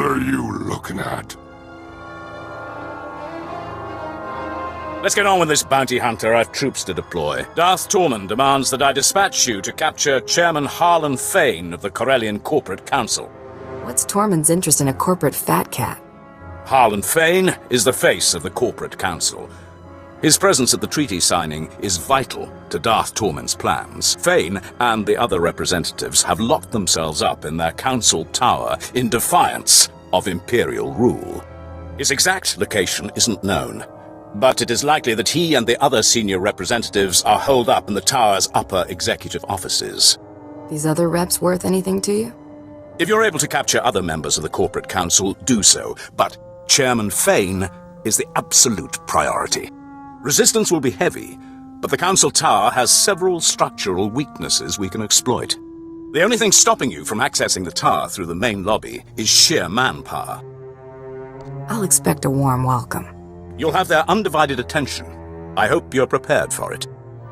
are you looking at? Let's get on with this, bounty hunter. I've troops to deploy. Darth Tormund demands that I dispatch you to capture Chairman Harlan Fane of the Corellian Corporate Council. What's Tormund's interest in a corporate fat cat? Harlan Fane is the face of the Corporate Council. His presence at the treaty signing is vital to Darth Tormund's plans. Fane and the other representatives have locked themselves up in their council tower in defiance of Imperial rule. His exact location isn't known, but it is likely that he and the other senior representatives are holed up in the tower's upper executive offices. These other reps worth anything to you? If you're able to capture other members of the Corporate Council, do so, but Chairman Fane is the absolute priority. Resistance will be heavy, but the Council Tower has several structural weaknesses we can exploit. The only thing stopping you from accessing the tower through the main lobby is sheer manpower. I'll expect a warm welcome. You'll have their undivided attention. I hope you're prepared for it.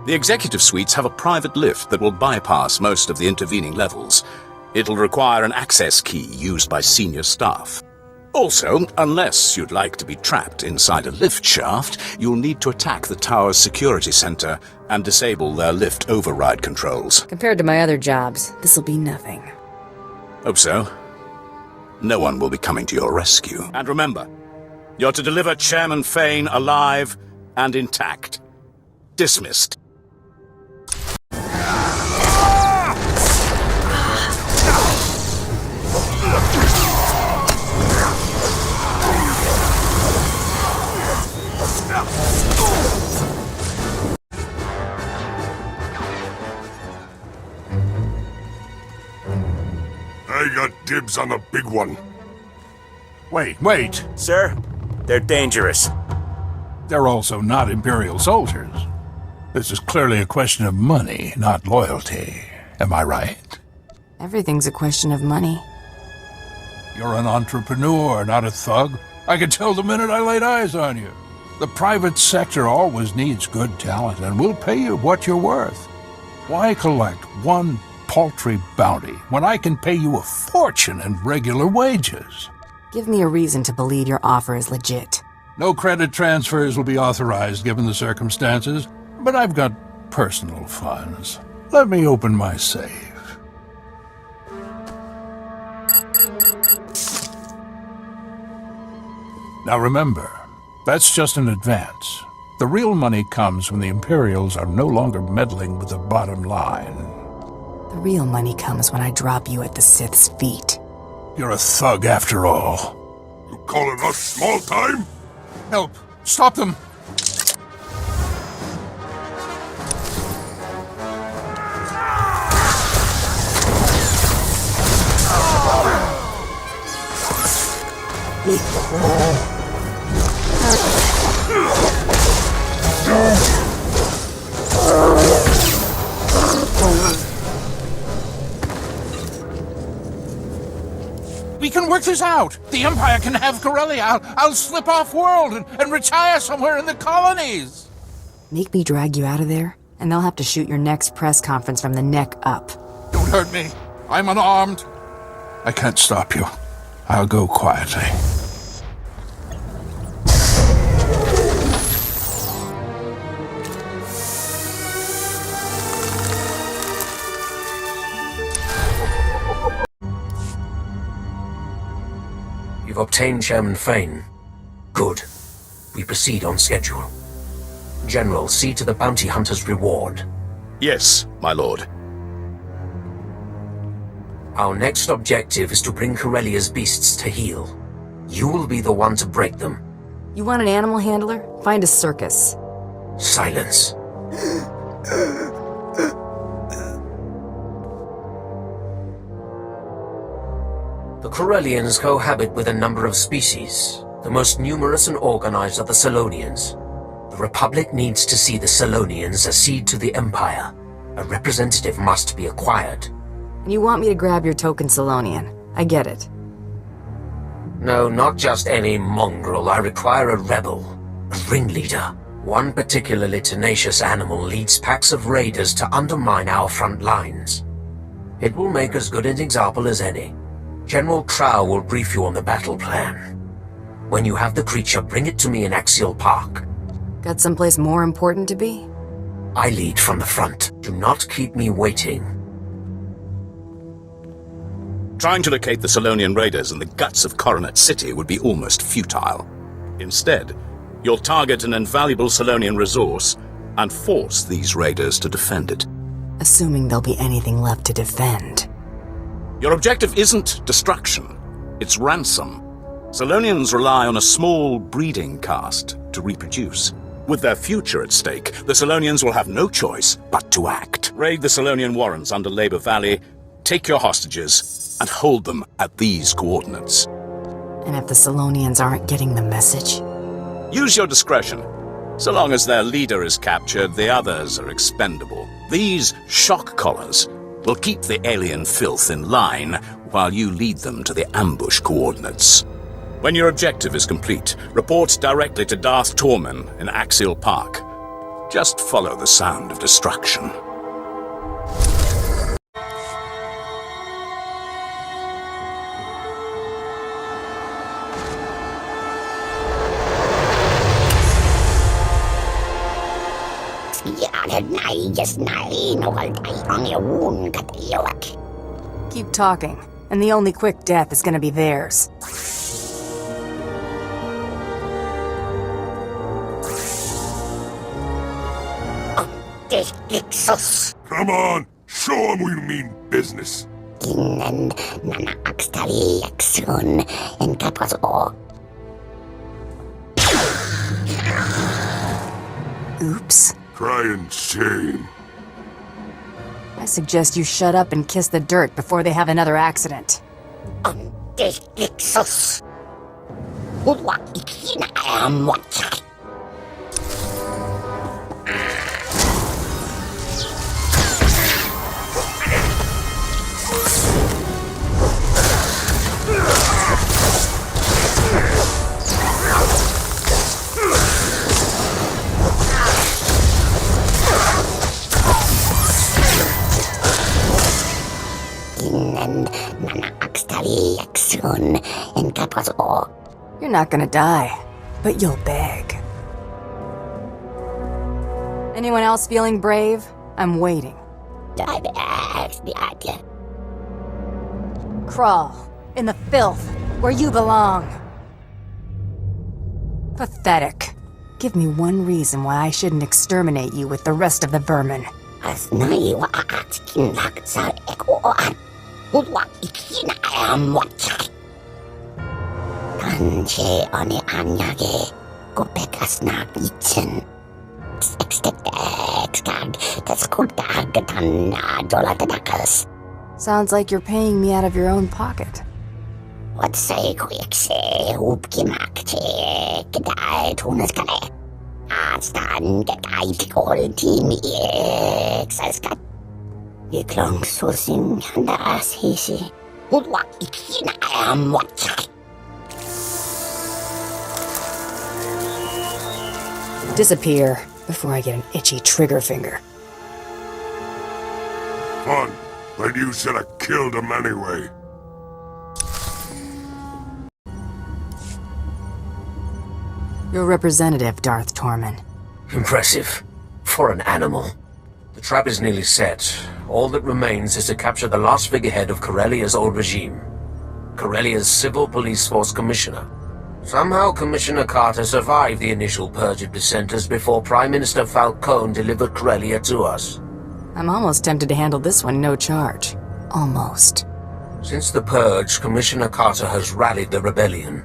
The executive suites have a private lift that will bypass most of the intervening levels. It'll require an access key used by senior staff. Also, unless you'd like to be trapped inside a lift shaft, you'll need to attack the tower's security center and disable their lift override controls. Compared to my other jobs, this'll be nothing. Hope so. No one will be coming to your rescue. And remember, you're to deliver Chairman Fane alive and intact. Dismissed. I got dibs on the big one. Wait. Sir, they're dangerous. They're also not Imperial soldiers. This is clearly a question of money, not loyalty. Am I right? Everything's a question of money. You're an entrepreneur, not a thug. I could tell the minute I laid eyes on you. The private sector always needs good talent, and we'll pay you what you're worth. Why collect one paltry bounty when I can pay you a fortune in regular wages? Give me a reason to believe your offer is legit. No credit transfers will be authorized given the circumstances, but I've got personal funds. Let me open my safe. Now remember, that's just an advance. The real money comes when the Imperials are no longer meddling with the bottom line. The real money comes when I drop you at the Sith's feet. You're a thug after all. You calling us small time? Help! Stop them! We can work this out. The Empire can have Corellia. I'll slip off world and retire somewhere in the colonies. Make me drag you out of there, and they'll have to shoot your next press conference from the neck up. Don't hurt me. I'm unarmed. I can't stop you. I'll go quietly. You've obtained Chairman Fane. Good. We proceed on schedule. General, see to the bounty hunter's reward. Yes, my lord. Our next objective is to bring Corellia's beasts to heel. You will be the one to break them. You want an animal handler? Find a circus. Silence. The Corellians cohabit with a number of species. The most numerous and organized are the Selonians. The Republic needs to see the Selonians accede to the Empire. A representative must be acquired. And you want me to grab your token Selonian. I get it. No, not just any mongrel. I require a rebel. A ringleader. One particularly tenacious animal leads packs of raiders to undermine our front lines. It will make as good an example as any. General Trow will brief you on the battle plan. When you have the creature, bring it to me in Axial Park. Got someplace more important to be? I lead from the front. Do not keep me waiting. Trying to locate the Solonian raiders in the guts of Coronet City would be almost futile. Instead, you'll target an invaluable Solonian resource and force these raiders to defend it. Assuming there'll be anything left to defend. Your objective isn't destruction, it's ransom. Solonians rely on a small breeding caste to reproduce. With their future at stake, the Solonians will have no choice but to act. Raid the Solonian warrens under Labor Valley, take your hostages, and hold them at these coordinates. And if the Solonians aren't getting the message? Use your discretion. So long as their leader is captured, the others are expendable. These shock collars will keep the alien filth in line while you lead them to the ambush coordinates. When your objective is complete, report directly to Darth Tormen in Axial Park. Just follow the sound of destruction. Keep talking, and the only quick death is gonna be theirs. Come on, show 'em we mean business. Oops. Crying shame. I suggest you shut up and kiss the dirt before they have another accident. You're not gonna die, but you'll beg. Anyone else feeling brave? I'm waiting. Crawl in the filth where you belong. Pathetic. Give me one reason why I shouldn't exterminate you with the rest of the vermin. Sounds like you're paying me out of your own pocket. Disappear before I get an itchy trigger finger. Fun, but you should have killed him anyway. Your representative, Darth Tormen. Impressive. For an animal. The trap is nearly set. All that remains is to capture the last figurehead of Corellia's old regime. Corellia's Civil Police Force Commissioner. Somehow Commissioner Carter survived the initial purge of dissenters before Prime Minister Falcone delivered Corellia to us. I'm almost tempted to handle this one no charge. Almost. Since the purge, Commissioner Carter has rallied the rebellion.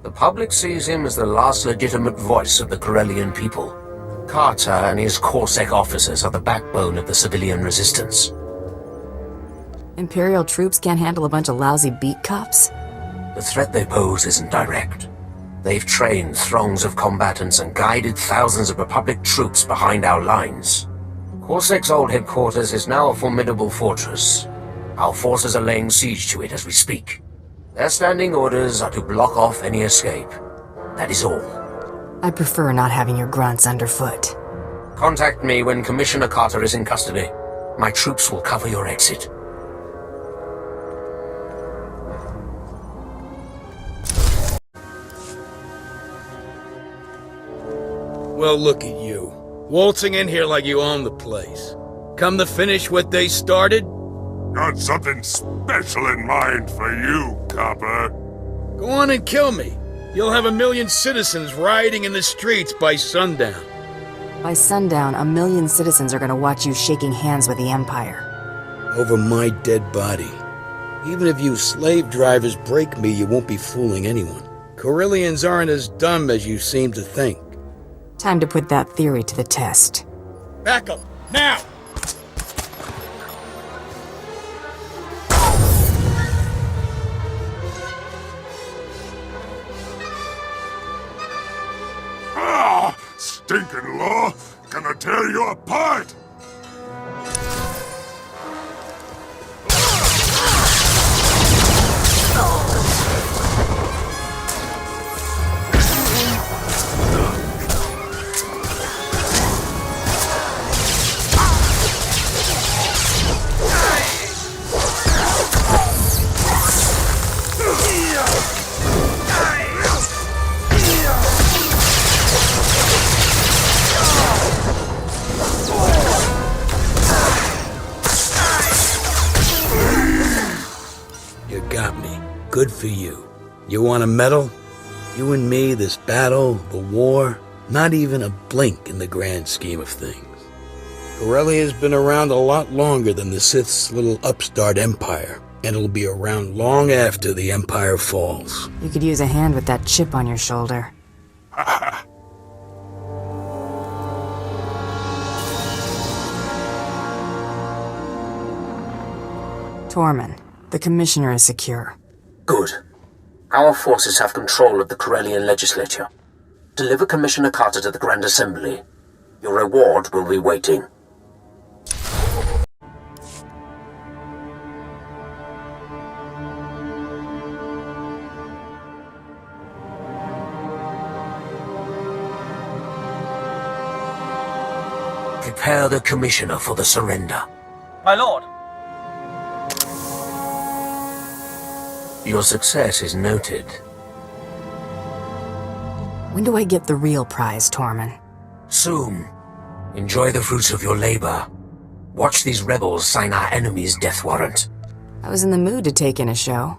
The public sees him as the last legitimate voice of the Corellian people. Carter and his Corsair officers are the backbone of the civilian resistance. Imperial troops can't handle a bunch of lousy beat cops? The threat they pose isn't direct. They've trained throngs of combatants and guided thousands of Republic troops behind our lines. Corsair's old headquarters is now a formidable fortress. Our forces are laying siege to it as we speak. Their standing orders are to block off any escape. That is all. I prefer not having your grunts underfoot. Contact me when Commissioner Carter is in custody. My troops will cover your exit. Well, look at you. Waltzing in here like you own the place. Come to finish what they started? Got something special in mind for you, copper. Go on and kill me. You'll have 1 million citizens rioting in the streets by sundown. By sundown, 1 million citizens are gonna watch you shaking hands with the Empire. Over my dead body. Even if you slave drivers break me, you won't be fooling anyone. Corellians aren't as dumb as you seem to think. Time to put that theory to the test. Back up, now! Ah! Stinking law! Gonna tear you apart! You got me. Good for you. You want a medal? You and me, this battle, the war, not even a blink in the grand scheme of things. Corellia's been around a lot longer than the Sith's little upstart empire, and it'll be around long after the empire falls. You could use a hand with that chip on your shoulder. Tormund, the Commissioner is secure. Good. Our forces have control of the Corellian legislature. Deliver Commissioner Carter to the Grand Assembly. Your reward will be waiting. Prepare the Commissioner for the surrender. My lord. Your success is noted. When do I get the real prize, Tormund? Soon. Enjoy the fruits of your labor. Watch these rebels sign our enemy's death warrant. I was in the mood to take in a show.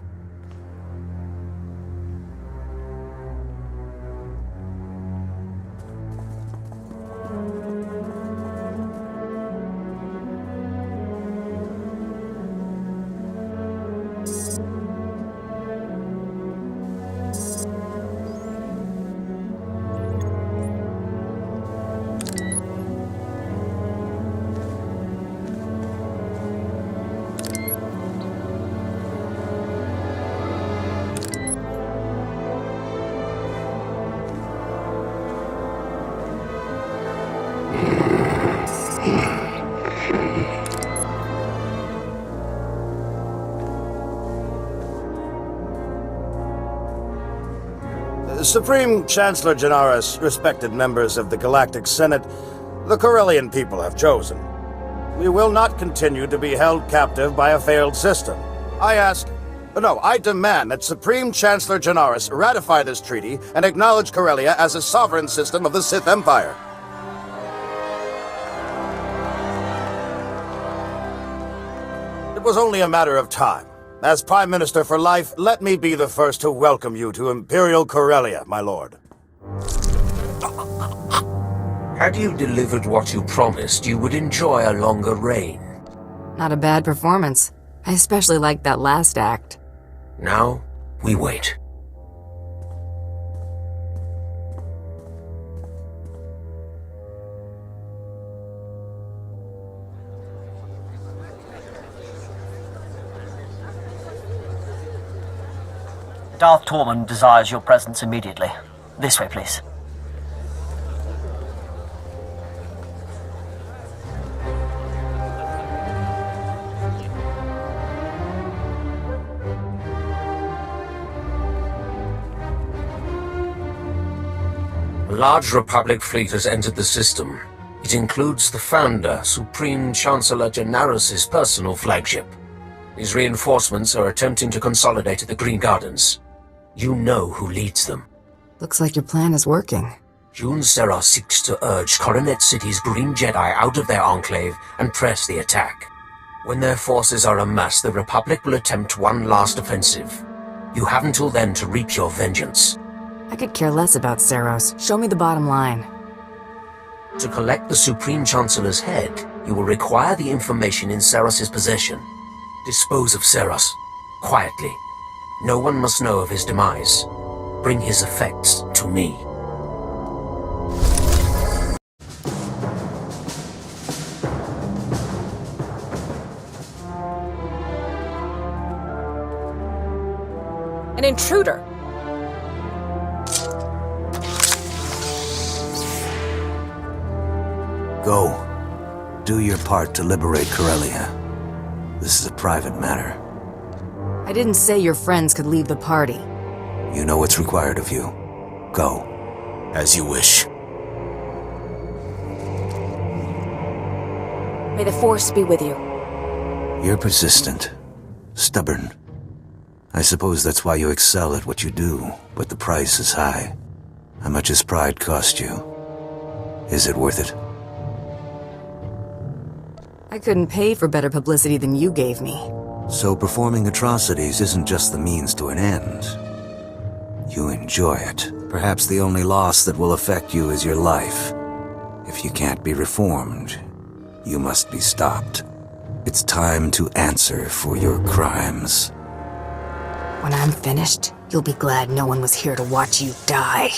Supreme Chancellor Janaris, respected members of the Galactic Senate, the Corellian people have chosen. We will not continue to be held captive by a failed system. I demand that Supreme Chancellor Janaris ratify this treaty and acknowledge Corellia as a sovereign system of the Sith Empire. It was only a matter of time. As Prime Minister for life, let me be the first to welcome you to Imperial Corellia, my lord. Had you delivered what you promised, you would enjoy a longer reign. Not a bad performance. I especially liked that last act. Now, we wait. Darth Tormund desires your presence immediately. This way, please. A large Republic fleet has entered the system. It includes the Founder, Supreme Chancellor Janaris' personal flagship. These reinforcements are attempting to consolidate at the Green Gardens. You know who leads them. Looks like your plan is working. June Serra seeks to urge Coronet City's Green Jedi out of their enclave and press the attack. When their forces are amassed, the Republic will attempt one last offensive. You have until then to reap your vengeance. I could care less about Saros. Show me the bottom line. To collect the Supreme Chancellor's head, you will require the information in Saros' possession. Dispose of Saros, quietly. No one must know of his demise. Bring his effects to me. An intruder! Go. Do your part to liberate Corellia. This is a private matter. I didn't say your friends could leave the party. You know what's required of you. Go. As you wish. May the Force be with you. You're persistent. Stubborn. I suppose that's why you excel at what you do, but the price is high. How much has pride cost you? Is it worth it? I couldn't pay for better publicity than you gave me. So performing atrocities isn't just the means to an end. You enjoy it. Perhaps the only loss that will affect you is your life. If you can't be reformed, you must be stopped. It's time to answer for your crimes. When I'm finished, you'll be glad no one was here to watch you die.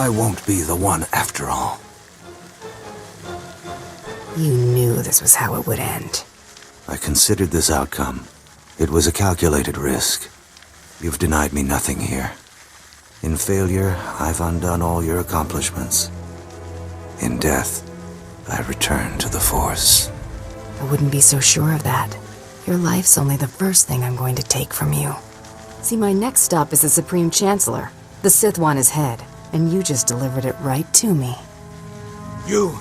I won't be the one after all. You knew this was how it would end. I considered this outcome. It was a calculated risk. You've denied me nothing here. In failure, I've undone all your accomplishments. In death, I return to the Force. I wouldn't be so sure of that. Your life's only the first thing I'm going to take from you. See, my next stop is the Supreme Chancellor. The Sith want his head, and you just delivered it right to me. You...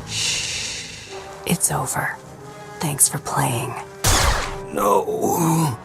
Shh. It's over. Thanks for playing. No...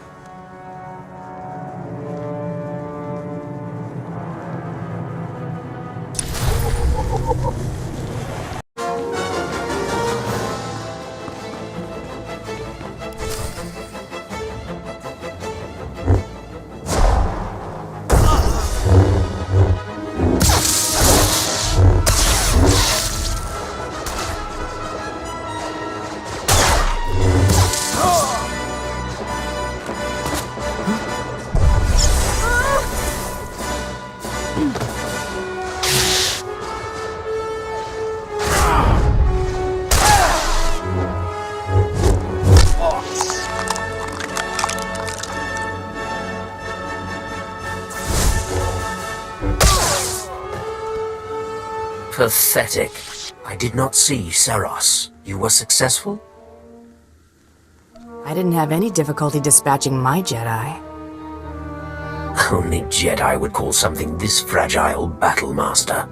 Pathetic. I did not see Saros. You were successful? I didn't have any difficulty dispatching my Jedi. Only Jedi would call something this fragile Battlemaster.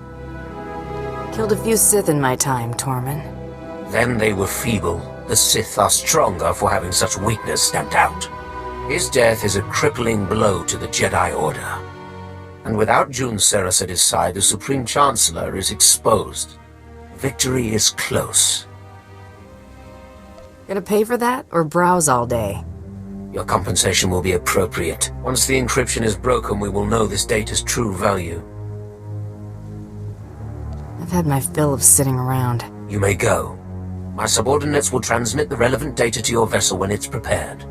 Killed a few Sith in my time, Tormund. Then they were feeble. The Sith are stronger for having such weakness stamped out. His death is a crippling blow to the Jedi Order. And without June Saras at his side, the Supreme Chancellor is exposed. Victory is close. Gonna pay for that, or browse all day? Your compensation will be appropriate. Once the encryption is broken, we will know this data's true value. I've had my fill of sitting around. You may go. My subordinates will transmit the relevant data to your vessel when it's prepared.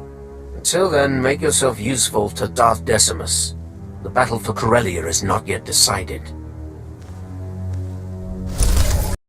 Until then, make yourself useful to Darth Decimus. The battle for Corellia is not yet decided.